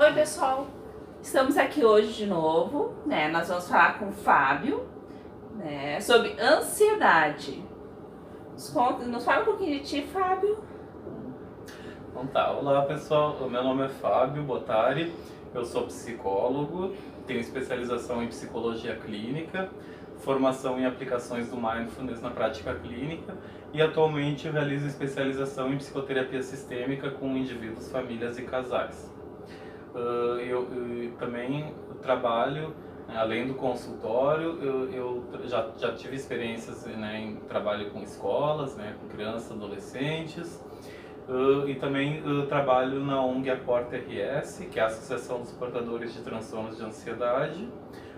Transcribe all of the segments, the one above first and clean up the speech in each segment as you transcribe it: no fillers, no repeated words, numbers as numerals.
Oi pessoal, estamos aqui hoje de novo, né? Nós vamos falar com o Fábio, né, sobre ansiedade. Nos fala um pouquinho de ti, Fábio. Então tá, olá pessoal, o meu nome é Fábio Bottari, eu sou psicólogo, tenho especialização em psicologia clínica, formação em aplicações do Mindfulness na prática clínica e atualmente realizo especialização em psicoterapia sistêmica com indivíduos, famílias e casais. Eu também trabalho, além do consultório, eu já tive experiências, né, em trabalho com escolas, né, com crianças, adolescentes. E também trabalho na ONG Aporta RS, que é a Associação dos Portadores de Transtornos de Ansiedade,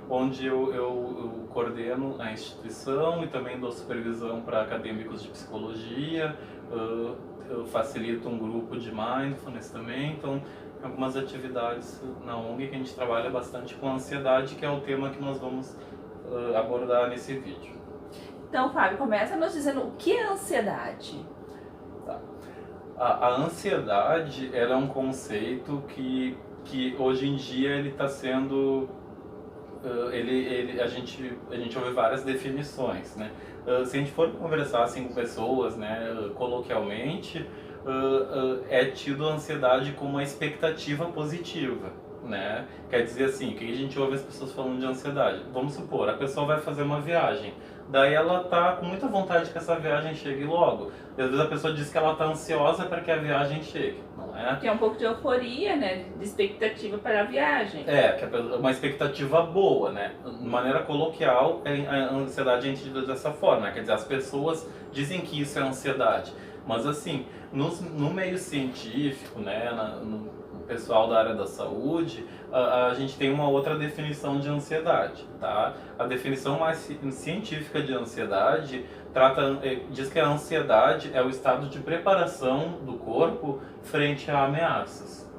onde eu coordeno a instituição e também dou supervisão para acadêmicos de psicologia, eu facilito um grupo de mindfulness também, então algumas atividades na ONG que a gente trabalha bastante com ansiedade, que é o tema que nós vamos abordar nesse vídeo. Então, Fábio, começa nos dizendo o que é ansiedade. Tá. A ansiedade ela é um conceito que hoje em dia ele está sendo a gente ouve várias definições, né? Se a gente for conversar assim com pessoas, né, coloquialmente, é tido a ansiedade como uma expectativa positiva, né? Quer dizer assim, o que a gente ouve as pessoas falando de ansiedade? Vamos supor, a pessoa vai fazer uma viagem, daí ela tá com muita vontade que essa viagem chegue logo. E às vezes a pessoa diz que ela tá ansiosa para que a viagem chegue, não é? Que é um pouco de euforia, né, de expectativa para a viagem. Que é uma expectativa boa, né? De maneira coloquial, a ansiedade é entendida dessa forma, né? Quer dizer, as pessoas dizem que isso é ansiedade, mas assim, no meio científico, né, no pessoal da área da saúde, a gente tem uma outra definição de ansiedade, tá? A definição mais científica de ansiedade diz que a ansiedade é o estado de preparação do corpo frente a ameaças,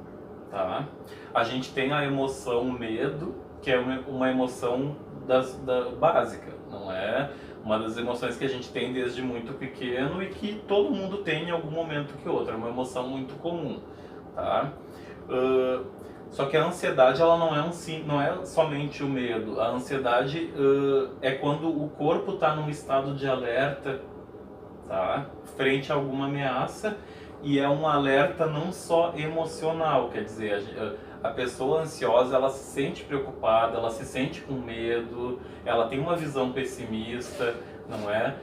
tá? A gente tem a emoção medo, que é uma emoção básica, não é? Uma das emoções que a gente tem desde muito pequeno e que todo mundo tem em algum momento que outro, é uma emoção muito comum, tá? Só que a ansiedade ela não é somente o medo. A ansiedade é quando o corpo está num estado de alerta, tá? Frente a alguma ameaça, e é um alerta não só emocional, quer dizer, a pessoa ansiosa ela se sente preocupada, ela se sente com medo, ela tem uma visão pessimista, não é?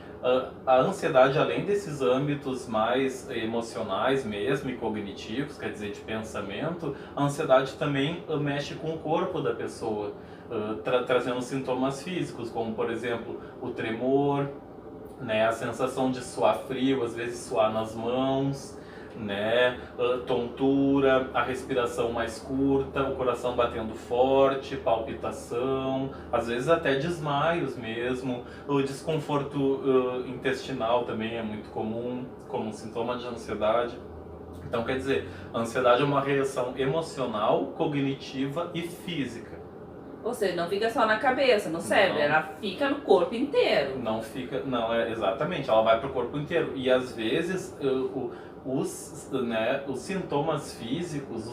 A ansiedade, além desses âmbitos mais emocionais mesmo e cognitivos, quer dizer, de pensamento, a ansiedade também mexe com o corpo da pessoa, trazendo sintomas físicos, como por exemplo o tremor, né, a sensação de suar frio, às vezes suar nas mãos, né, tontura, a respiração mais curta, o coração batendo forte, palpitação, às vezes até desmaios mesmo, o desconforto intestinal também é muito comum como sintoma de ansiedade. Então, quer dizer, a ansiedade é uma reação emocional, cognitiva e física. Ou seja, não fica só na cabeça, no cérebro, ela fica no corpo inteiro. Não fica, não é exatamente, ela vai para o corpo inteiro e às vezes os sintomas físicos,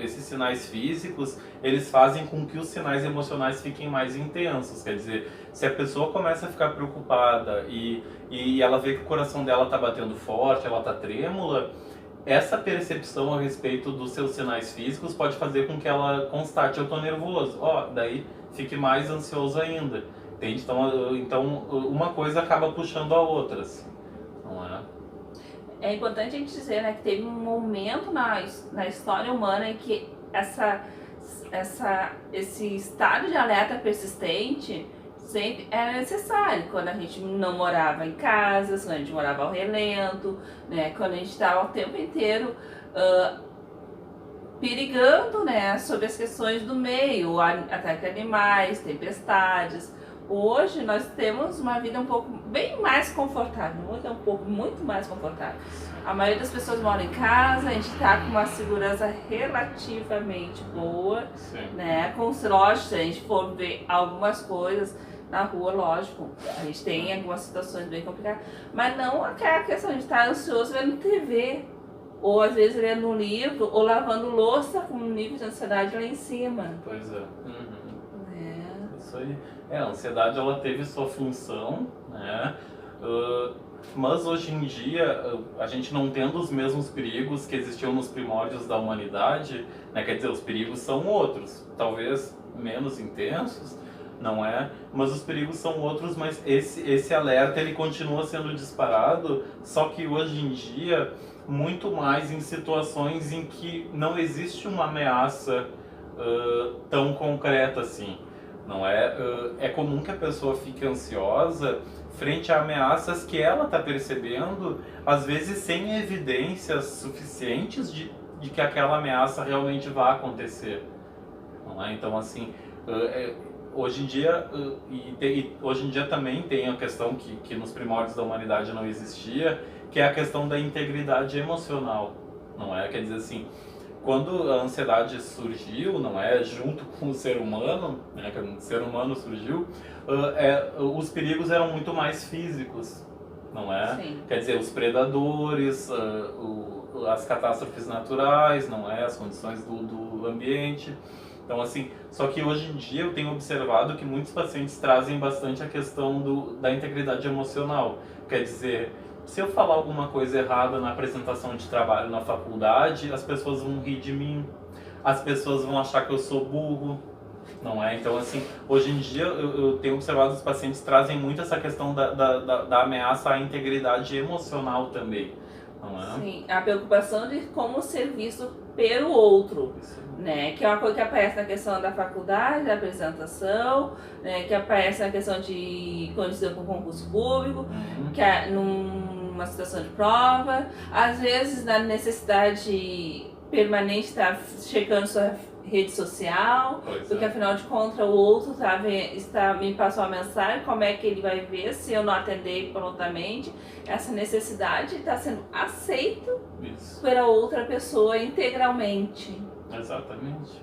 esses sinais físicos, eles fazem com que os sinais emocionais fiquem mais intensos. Quer dizer, se a pessoa começa a ficar preocupada e ela vê que o coração dela está batendo forte, ela está trêmula, essa percepção a respeito dos seus sinais físicos pode fazer com que ela constate: eu estou nervoso, daí fique mais ansioso ainda, entende? Então uma coisa acaba puxando a outra, assim, não é? É importante a gente dizer, né, que teve um momento na história humana em que esse estado de alerta persistente sempre era necessário, quando a gente não morava em casas, quando a gente morava ao relento, né, quando a gente estava o tempo inteiro perigando, né, sobre as questões do meio, ataque de animais, tempestades. Hoje nós temos uma vida um pouco bem mais confortável, muito mais confortável. A maioria das pessoas mora em casa, a gente está com uma segurança relativamente boa, né? Lógico, se a gente for ver algumas coisas na rua, lógico, a gente tem algumas situações bem complicadas, mas não aquela questão de estar ansioso vendo TV, ou às vezes lendo um livro, ou lavando louça com um nível de ansiedade lá em cima. Pois é. Uhum. É. Isso aí. A ansiedade ela teve sua função, né? Mas hoje em dia, a gente não tendo os mesmos perigos que existiam nos primórdios da humanidade, né? Quer dizer, os perigos são outros, talvez menos intensos, não é? Mas os perigos são outros, mas esse alerta ele continua sendo disparado, só que hoje em dia, muito mais em situações em que não existe uma ameaça tão concreta assim. Não é? É comum que a pessoa fique ansiosa frente a ameaças que ela está percebendo, às vezes sem evidências suficientes de que aquela ameaça realmente vai acontecer. Não é? Então, assim, hoje em dia, hoje em dia também tem a questão que nos primórdios da humanidade não existia, que é a questão da integridade emocional. Não é? Quer dizer assim, quando a ansiedade surgiu, não é, junto com o ser humano, né, que o ser humano surgiu, os perigos eram muito mais físicos, não é? Sim. Quer dizer, os predadores, as catástrofes naturais, não é? As condições do ambiente. Então, assim, só que hoje em dia eu tenho observado que muitos pacientes trazem bastante a questão da integridade emocional. Quer dizer, se eu falar alguma coisa errada na apresentação de trabalho na faculdade, as pessoas vão rir de mim, as pessoas vão achar que eu sou burro, não é? Então, assim, hoje em dia eu tenho observado que os pacientes trazem muito essa questão da ameaça à integridade emocional também, não é? Sim, a preocupação de como ser visto pelo outro, né? Que é uma coisa que aparece na questão da faculdade, da apresentação, né? Que aparece na questão de condição com concurso público, que é numa situação de prova, às vezes na necessidade permanente de estar checando sua rede social, porque afinal de contas o outro me passou uma mensagem, como é que ele vai ver se eu não atender prontamente? Essa necessidade está sendo aceita pela outra pessoa integralmente. Exatamente.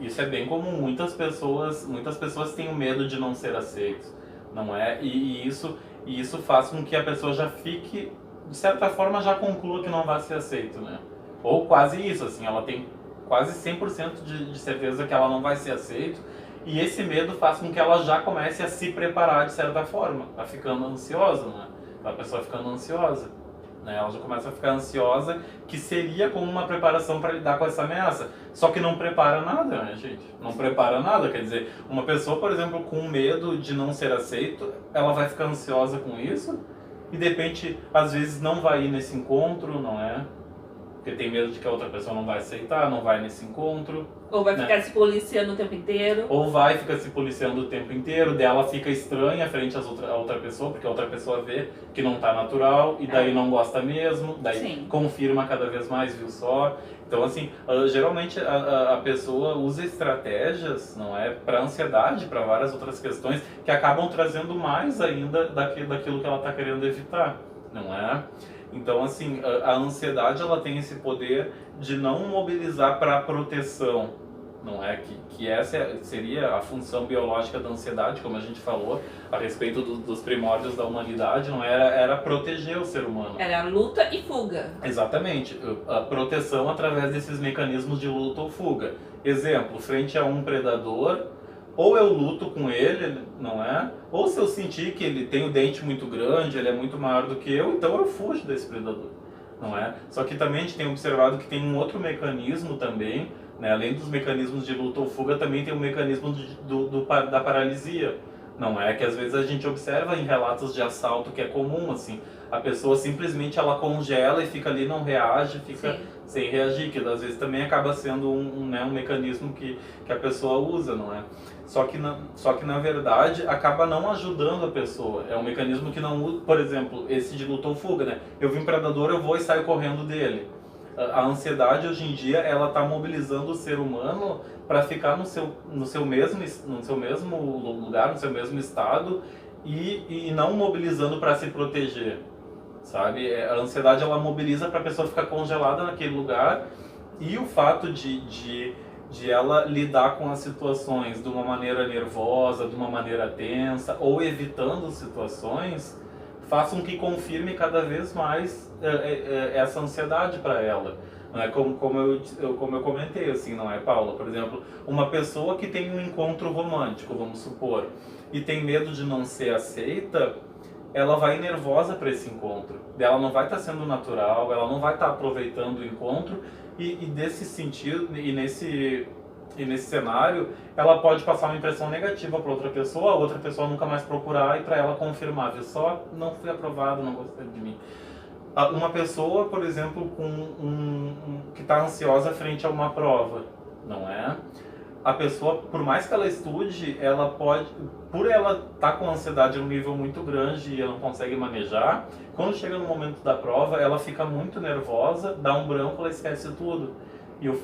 Isso é bem comum. Muitas pessoas têm o medo de não ser aceitos, não é? E isso faz com que a pessoa já fique, de certa forma, já conclua que não vai ser aceito, né? Ou quase isso, assim, ela tem quase 100% de certeza que ela não vai ser aceita, e esse medo faz com que ela já comece a se preparar de certa forma, tá ficando ansiosa, né? A pessoa ficando ansiosa, né? Ela já começa a ficar ansiosa, que seria como uma preparação para lidar com essa ameaça, só que não prepara nada, né, gente? Não prepara nada, quer dizer, uma pessoa, por exemplo, com medo de não ser aceito, ela vai ficar ansiosa com isso, e de repente, às vezes não vai ir nesse encontro, não é? Porque tem medo de que a outra pessoa não vai aceitar, não vai nesse encontro. Ou vai ficar se policiando o tempo inteiro. Ou vai ficar se policiando o tempo inteiro, dela fica estranha frente a outra pessoa, porque a outra pessoa vê que não tá natural, e daí não gosta mesmo, daí confirma cada vez mais, viu só. Então, assim, geralmente a pessoa usa estratégias, não é, para ansiedade, para várias outras questões, que acabam trazendo mais ainda daquilo que ela tá querendo evitar, não é? Então, assim, a ansiedade ela tem esse poder de não mobilizar para a proteção, não é? Que essa seria a função biológica da ansiedade, como a gente falou, a respeito dos primórdios da humanidade, não era proteger o ser humano. Era luta e fuga. Exatamente, a proteção através desses mecanismos de luta ou fuga. Exemplo, frente a um predador, ou eu luto com ele, não é? Ou se eu sentir que ele tem o dente muito grande, ele é muito maior do que eu, então eu fujo desse predador, não é? Só que também a gente tem observado que tem um outro mecanismo também, né? Além dos mecanismos de luta ou fuga, também tem o mecanismo da paralisia, não é? Que às vezes a gente observa em relatos de assalto que é comum, assim, a pessoa simplesmente ela congela e fica ali, não reage, fica sem reagir, que às vezes também acaba sendo um mecanismo que a pessoa usa, não é? Só que na verdade acaba não ajudando a pessoa. É um mecanismo que não usa, por exemplo, esse de luta ou fuga, né? Eu vi um predador, eu vou e saio correndo dele. A ansiedade hoje em dia ela está mobilizando o ser humano para ficar no seu mesmo lugar, no seu mesmo estado e não mobilizando para se proteger, sabe? A ansiedade ela mobiliza para a pessoa ficar congelada naquele lugar, e o fato de ela lidar com as situações de uma maneira nervosa, de uma maneira tensa, ou evitando situações, façam que confirme cada vez mais essa ansiedade para ela. Não é como eu comentei, assim, não é, Paula? Por exemplo, uma pessoa que tem um encontro romântico, vamos supor, e tem medo de não ser aceita, ela vai nervosa para esse encontro. Ela não vai estar sendo natural, ela não vai estar aproveitando o encontro, e desse sentido, e nesse cenário, ela pode passar uma impressão negativa para outra pessoa, a outra pessoa nunca mais procurar e para ela confirmar, viu só, não fui aprovado, não gostei de mim. Uma pessoa, por exemplo, que está ansiosa frente a uma prova, não é? A pessoa, por mais que ela estude, ela pode, por ela estar com ansiedade em um nível muito grande e ela não consegue manejar, quando chega no momento da prova, ela fica muito nervosa, dá um branco, ela esquece tudo.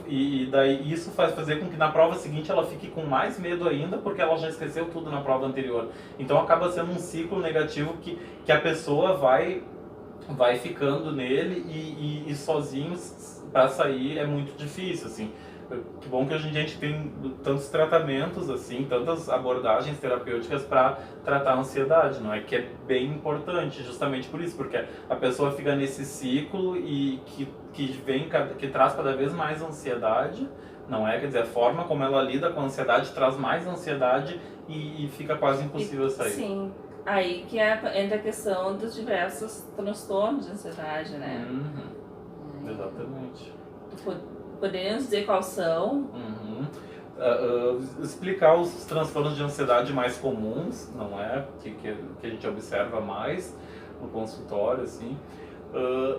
E daí isso faz fazer com que na prova seguinte ela fique com mais medo ainda, porque ela já esqueceu tudo na prova anterior. Então acaba sendo um ciclo negativo que a pessoa vai ficando nele e sozinho para sair é muito difícil, assim. Que bom que hoje em dia a gente tem tantos tratamentos, assim, tantas abordagens terapêuticas para tratar a ansiedade, não é? Que é bem importante, justamente por isso, porque a pessoa fica nesse ciclo e que traz cada vez mais ansiedade, não é? Quer dizer, a forma como ela lida com a ansiedade traz mais ansiedade e fica quase impossível sair. Sim. Aí que entra a questão dos diversos transtornos de ansiedade, né? Exatamente. Podemos dizer quais são? Explicar os transtornos de ansiedade mais comuns, não é? Que a gente observa mais no consultório, assim.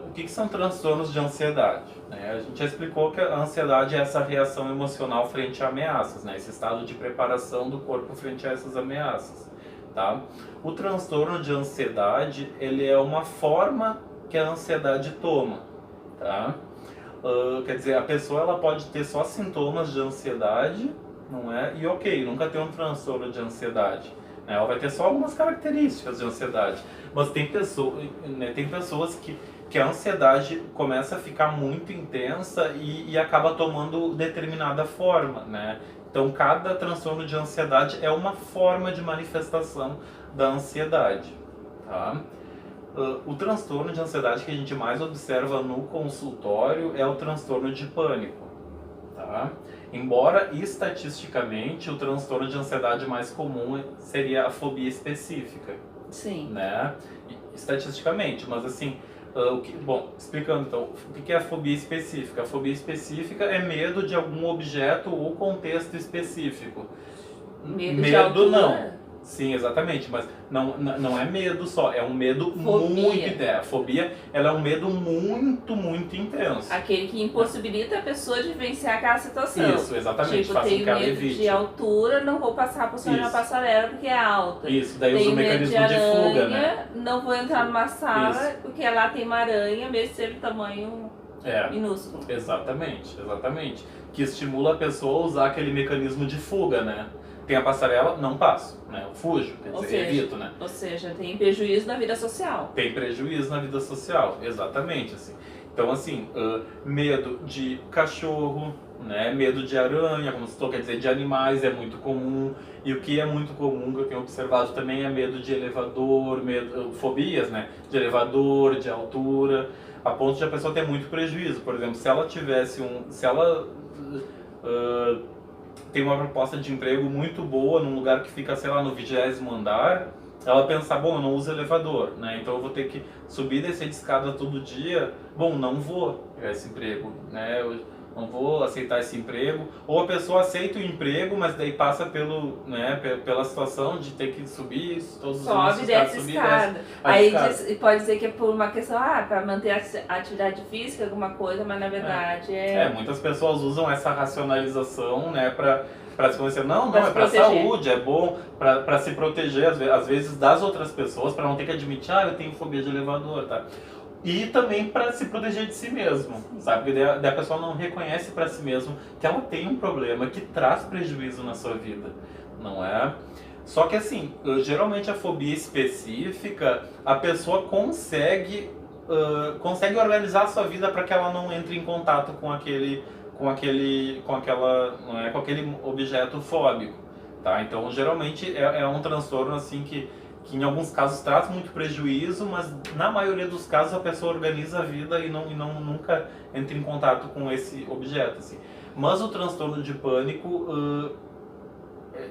O que são transtornos de ansiedade? Né? A gente já explicou que a ansiedade é essa reação emocional frente a ameaças, né? Esse estado de preparação do corpo frente a essas ameaças. Tá? O transtorno de ansiedade, ele é uma forma que a ansiedade toma, tá? Quer dizer, a pessoa ela pode ter só sintomas de ansiedade, não é? E ok, nunca ter um transtorno de ansiedade. Né? Ela vai ter só algumas características de ansiedade. Mas tem pessoas que a ansiedade começa a ficar muito intensa e acaba tomando determinada forma, né? Então, cada transtorno de ansiedade é uma forma de manifestação da ansiedade, tá? O transtorno de ansiedade que a gente mais observa no consultório é o transtorno de pânico, tá? Embora, estatisticamente, o transtorno de ansiedade mais comum seria a fobia específica. Sim. Né? Estatisticamente, mas assim... bom, explicando então, o que é a fobia específica? A fobia específica é medo de algum objeto ou contexto específico. Medo de altura? Não. Sim, exatamente, mas não é medo só, é um medo muito... A fobia, ela é um medo muito, muito intenso. Aquele que impossibilita a pessoa de vivenciar aquela situação. Isso, exatamente, tipo, faz com que ela tenho evite. medo de altura, não vou passar por cima de uma passarela porque é alta. Isso, daí usa tenho o mecanismo medo de aranha, fuga, né? Não vou entrar numa sala Isso. porque lá tem uma aranha, mesmo ser de tamanho minúsculo. Exatamente. Que estimula a pessoa a usar aquele mecanismo de fuga, né? Tem a passarela, não passo, né? Eu fujo, quer dizer, evito, né? Ou seja, tem prejuízo na vida social. Tem prejuízo na vida social, exatamente, assim. Então, assim, medo de cachorro, né? Medo de aranha, como citou, quer dizer, de animais é muito comum. E o que é muito comum, que eu tenho observado também, é medo de elevador, fobias, né? De elevador, de altura, a ponto de a pessoa ter muito prejuízo. Por exemplo, se ela tivesse tem uma proposta de emprego muito boa num lugar que fica, sei lá, no 20º andar, ela pensar, bom, eu não uso elevador, né? Então eu vou ter que subir e descer de escada todo dia. Bom, não vou pegar esse emprego, né? Eu não vou aceitar esse emprego. Ou a pessoa aceita o emprego, mas daí passa pela situação de ter que subir todos os dias. Sobe e desce escada. Aí pode dizer que é por uma questão, para manter a atividade física, alguma coisa, mas na verdade muitas pessoas usam essa racionalização, né, para se conhecer. Não, é para saúde, é bom para se proteger, às vezes, das outras pessoas, para não ter que admitir, eu tenho fobia de elevador, tá? E também para se proteger de si mesmo, sabe? Porque daí a pessoa não reconhece para si mesmo que ela tem um problema que traz prejuízo na sua vida, não é? Só que assim, geralmente a fobia específica, a pessoa consegue organizar a sua vida para que ela não entre em contato com aquele objeto fóbico, tá? Então geralmente é um transtorno assim que que em alguns casos traz muito prejuízo, mas na maioria dos casos a pessoa organiza a vida e nunca entra em contato com esse objeto, assim. Mas o transtorno de pânico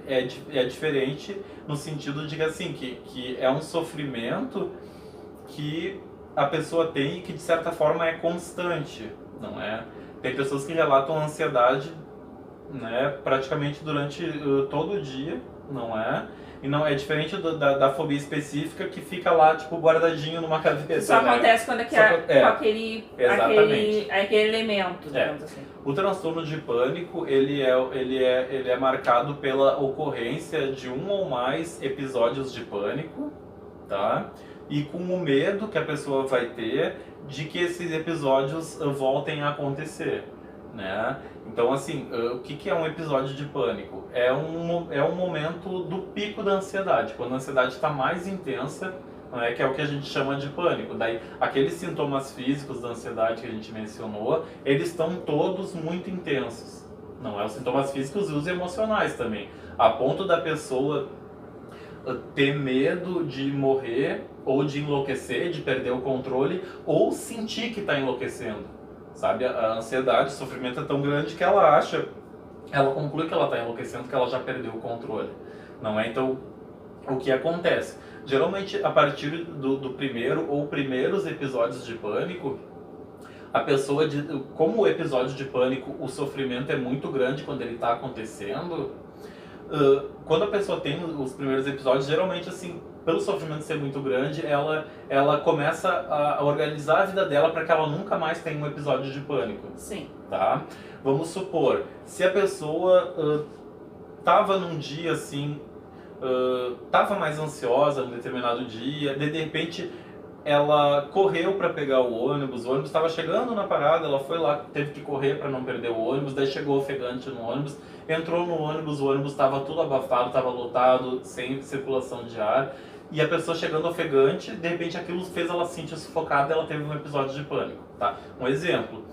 é diferente no sentido de que, assim, que é um sofrimento que a pessoa tem e que de certa forma é constante, não é? Tem pessoas que relatam ansiedade, né, praticamente durante todo o dia, não é? E não é diferente da fobia específica que fica lá, tipo, guardadinho numa cabeça. Só né? acontece quando com aquele elemento, digamos assim. O transtorno de pânico, ele é marcado pela ocorrência de um ou mais episódios de pânico, tá? E com o medo que a pessoa vai ter de que esses episódios voltem a acontecer, né? Então, assim, o que é um episódio de pânico? É um momento do pico da ansiedade, quando a ansiedade está mais intensa, né, que é o que a gente chama de pânico. Daí, aqueles sintomas físicos da ansiedade que a gente mencionou, eles estão todos muito intensos. Não é os sintomas físicos e os emocionais também, a ponto da pessoa ter medo de morrer ou de enlouquecer, de perder o controle, ou sentir que está enlouquecendo. Sabe, a ansiedade, o sofrimento é tão grande que ela conclui que ela está enlouquecendo, que ela já perdeu o controle. Não é? Então, o que acontece? Geralmente, a partir do primeiro ou primeiros episódios de pânico, a pessoa, como o episódio de pânico, o sofrimento é muito grande quando ele está acontecendo, quando a pessoa tem os primeiros episódios, geralmente, assim, pelo sofrimento ser muito grande, ela começa a organizar a vida dela para que ela nunca mais tenha um episódio de pânico. Sim. Tá? Vamos supor, se a pessoa tava num dia assim, tava mais ansiosa num determinado dia, de repente ela correu para pegar o ônibus estava chegando na parada, ela foi lá, teve que correr para não perder o ônibus, daí chegou ofegante no ônibus, entrou no ônibus, o ônibus estava tudo abafado, estava lotado, sem circulação de ar, e a pessoa chegando ofegante, de repente aquilo fez ela se sentir sufocada e ela teve um episódio de pânico, tá? Um exemplo,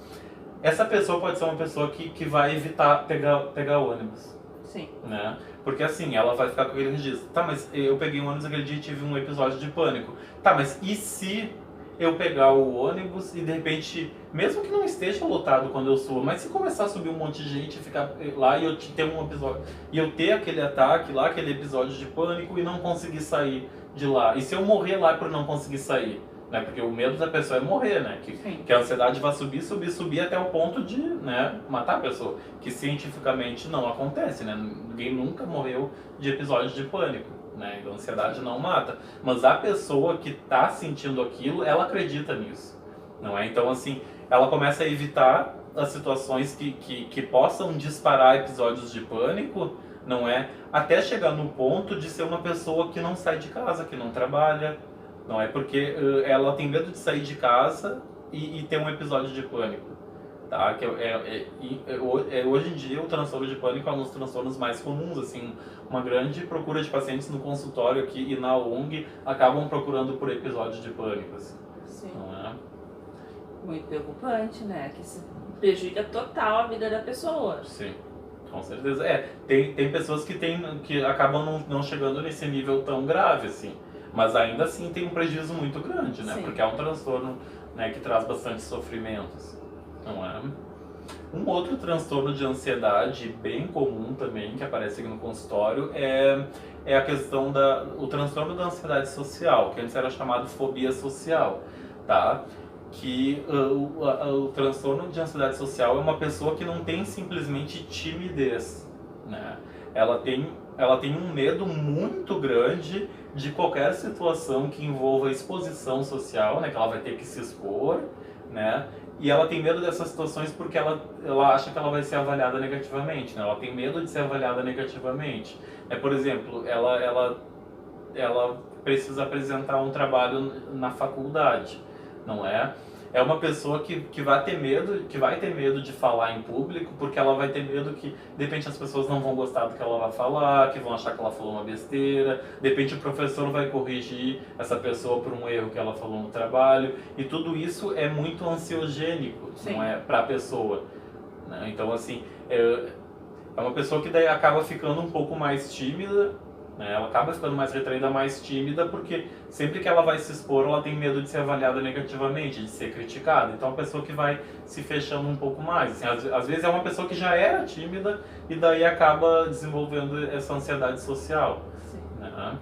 essa pessoa pode ser uma pessoa que vai evitar pegar o ônibus. Sim. Né? Porque assim, ela vai ficar com aquele registro. Tá, mas eu peguei um ônibus aquele dia e tive um episódio de pânico. Tá, mas e se eu pegar o ônibus e de repente, mesmo que não esteja lotado quando eu subo, mas se começar a subir um monte de gente e ficar lá e eu ter um episódio, e eu ter aquele ataque lá, aquele episódio de pânico e não conseguir sair de lá? E se eu morrer lá por não conseguir sair? Né? Porque o medo da pessoa é morrer, né? Que a ansiedade vai subir até o ponto de, né, matar a pessoa. Que cientificamente não acontece, né? Ninguém nunca morreu de episódio de pânico, né? Então a ansiedade não mata. Mas a pessoa que está sentindo aquilo, ela acredita nisso, não é? Então, assim, ela começa a evitar as situações que possam disparar episódios de pânico, não é? Até chegar no ponto de ser uma pessoa que não sai de casa, que não trabalha. Não é porque ela tem medo de sair de casa e ter um episódio de pânico, tá? Que hoje em dia o transtorno de pânico é um dos transtornos mais comuns, assim, uma grande procura de pacientes no consultório aqui e na ONG acabam procurando por episódio de pânico, assim. Sim. Não é? Muito preocupante, né? Que se prejudica total a vida da pessoa. Sim. Com certeza. Tem pessoas que acabam não chegando nesse nível tão grave, assim. Mas ainda assim tem um prejuízo muito grande, né? Sim. Porque é um transtorno, né, que traz bastante sofrimentos, não é? Um outro transtorno de ansiedade bem comum também, que aparece aqui no consultório, é a questão o transtorno da ansiedade social, que antes era chamado fobia social, tá? Que o transtorno de ansiedade social é uma pessoa que não tem simplesmente timidez, né? Ela tem um medo muito grande de qualquer situação que envolva exposição social, né, que ela vai ter que se expor, né, e ela tem medo dessas situações porque ela acha que ela vai ser avaliada negativamente, né, ela tem medo de ser avaliada negativamente. Por exemplo, ela precisa apresentar um trabalho na faculdade, não é? É uma pessoa que vai ter medo de falar em público, porque ela vai ter medo que, de repente, as pessoas não vão gostar do que ela vai falar, que vão achar que ela falou uma besteira, de repente o professor vai corrigir essa pessoa por um erro que ela falou no trabalho, e tudo isso é muito ansiogênico, não é, para a pessoa, né? Então, assim, é uma pessoa que daí acaba ficando um pouco mais tímida, né? Ela acaba ficando mais retraída, mais tímida, porque sempre que ela vai se expor, ela tem medo de ser avaliada negativamente, de ser criticada. Então, é uma pessoa que vai se fechando um pouco mais. Assim, às vezes é uma pessoa que já era tímida e daí acaba desenvolvendo essa ansiedade social, Sim. né?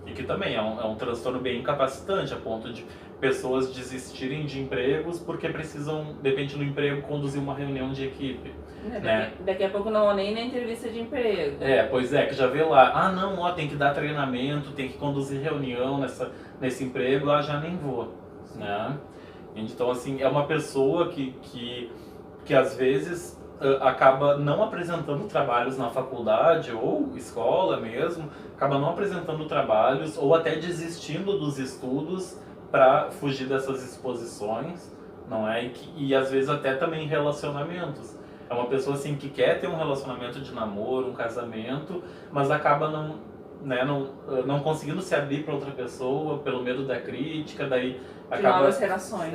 E que também é um transtorno bem incapacitante, a ponto de pessoas desistirem de empregos porque precisam, depende do emprego, conduzir uma reunião de equipe. Né? Daqui a pouco não vou nem na entrevista de emprego. Pois é, que já vê lá, ah não, ó, tem que dar treinamento, tem que conduzir reunião nesse emprego, ah, já nem vou, né? Então, assim, é uma pessoa que às vezes acaba não apresentando trabalhos na faculdade ou escola mesmo, acaba não apresentando trabalhos ou até desistindo dos estudos para fugir dessas exposições, não é? E às vezes até também relacionamentos. É uma pessoa assim que quer ter um relacionamento de namoro, um casamento, mas acaba não conseguindo se abrir para outra pessoa pelo medo da crítica, daí acaba novas relações.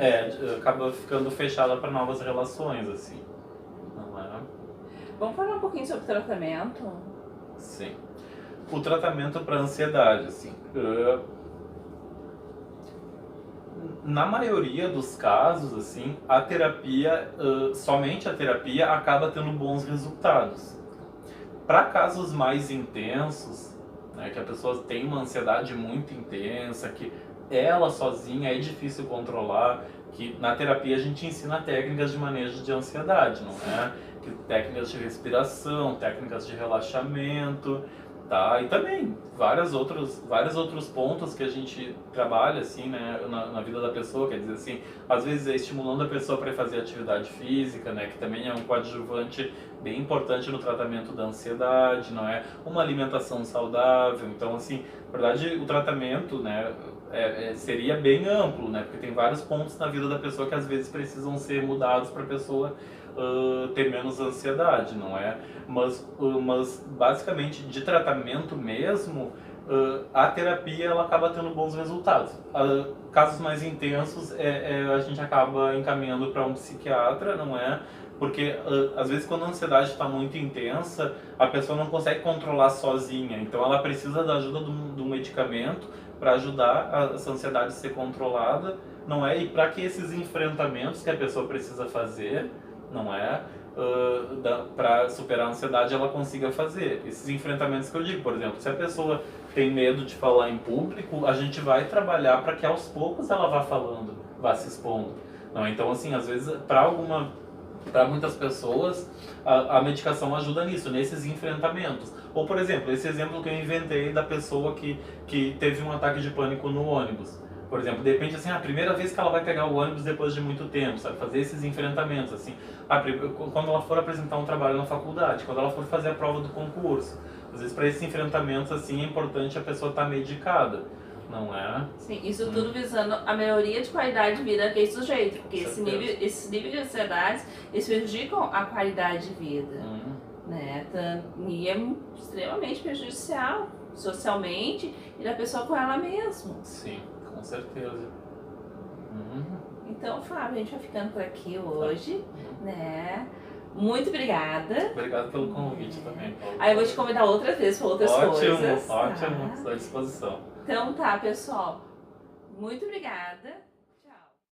Acaba ficando fechada para novas relações, assim. Não é? Vamos falar um pouquinho sobre tratamento? Sim. O tratamento para ansiedade, assim, na maioria dos casos, assim, a terapia, somente a terapia acaba tendo bons resultados. Para casos mais intensos, né, que a pessoa tem uma ansiedade muito intensa, que ela sozinha é difícil controlar, que na terapia a gente ensina técnicas de manejo de ansiedade, não é? Técnicas de respiração, técnicas de relaxamento, tá? E também vários outros pontos que a gente trabalha assim, né, na vida da pessoa, quer dizer assim, às vezes é estimulando a pessoa para fazer atividade física, né, que também é um coadjuvante bem importante no tratamento da ansiedade, não é? Uma alimentação saudável. Então, assim, na verdade, o tratamento, né, seria bem amplo, né, porque tem vários pontos na vida da pessoa que às vezes precisam ser mudados para a pessoa ter menos ansiedade, não é? Mas basicamente de tratamento mesmo, a terapia ela acaba tendo bons resultados. Casos mais intensos, a gente acaba encaminhando para um psiquiatra, não é? Porque às vezes quando a ansiedade está muito intensa, a pessoa não consegue controlar sozinha, então ela precisa da ajuda de um medicamento para ajudar essa ansiedade a ser controlada, não é? E para que esses enfrentamentos que a pessoa precisa fazer, não é? Para superar a ansiedade ela consiga fazer. Esses enfrentamentos que eu digo, por exemplo, se a pessoa tem medo de falar em público, a gente vai trabalhar para que aos poucos ela vá falando, vá se expondo. Não, então, assim, às vezes, para muitas pessoas, a medicação ajuda nisso, nesses enfrentamentos. Ou, por exemplo, esse exemplo que eu inventei da pessoa que teve um ataque de pânico no ônibus. Por exemplo, de repente, assim, a primeira vez que ela vai pegar o ônibus depois de muito tempo, sabe? Fazer esses enfrentamentos, assim. Quando ela for apresentar um trabalho na faculdade, quando ela for fazer a prova do concurso. Às vezes, para esses enfrentamentos, assim, é importante a pessoa estar medicada, não é? Sim, isso tudo visando a melhoria de qualidade de vida daquele sujeito, porque esse nível de ansiedade, eles prejudicam a qualidade de vida, né? E é extremamente prejudicial socialmente e da pessoa com ela mesma. Sim, com certeza. Então, Fábio, a gente vai ficando por aqui hoje, né? Muito obrigada. Obrigado pelo convite também, Paulo. Aí eu vou te convidar outras vezes para outras coisas. Ótimo, estou à disposição. Então tá, pessoal. Muito obrigada.